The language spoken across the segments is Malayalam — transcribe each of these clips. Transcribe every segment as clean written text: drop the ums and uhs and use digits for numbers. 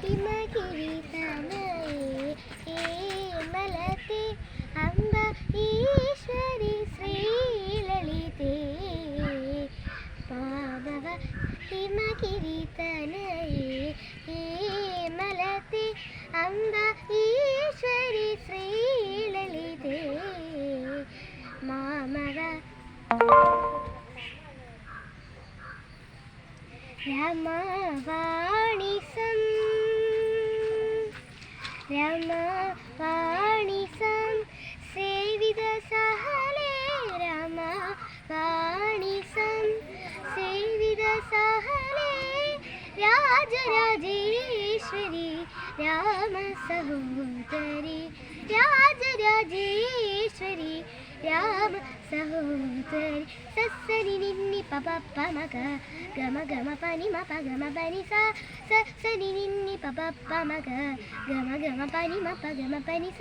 ಹಿಮಗಿರಿ ತನಯೇ ಹೇಮಲತೆ ಅಂಬ ಈಶ್ವರಿ ಶ್ರೀಲಲಿತೆ ಪಾದವ ಹಿಮಗಿರಿ ತನಯೇ ಹೇಮಲತೆ ಅಂಬ ಈಶ್ವರಿ ಶ್ರೀಲಲಿತೆ ಮಾಮವ രമവാണി സേവിത സഹലേ രമവാണി സേവിത സഹലേ രാജരാജേശ്വരി രാമ സഹോദരി രാജരാജേശ്വരി രാമ സഹോദരി സസരി നിന്നി പപ മഗ ഗമ ഗമ പനി മപ ഗമ പനി സ സരി നിന്നി പപ മഗ ഗമ ഗമ പനി മപ ഗമ പനി സ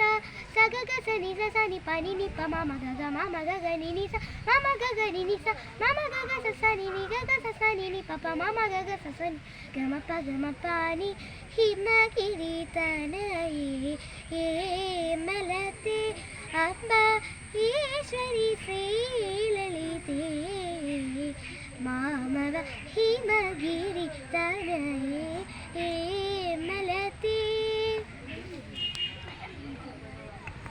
സഗ ഗ സനി സ സനി പനി നി പ മമ ഗ ഗ മമ ഗ ഗ നി നി സ മമ ഗ ഗ നി നി സ മമ ഗ ഗ സ സനി നി ഗ ഗ സ സനി നി പപ മമ ഗ ഗ സ സനി ഗമ പ പനി ഹിമഗിരി തനയേ ഹേമലത്തെ അംബ ഈശ്വരി ശ്രീലളിതേ മാമവ ഹിമഗിരി തനയേ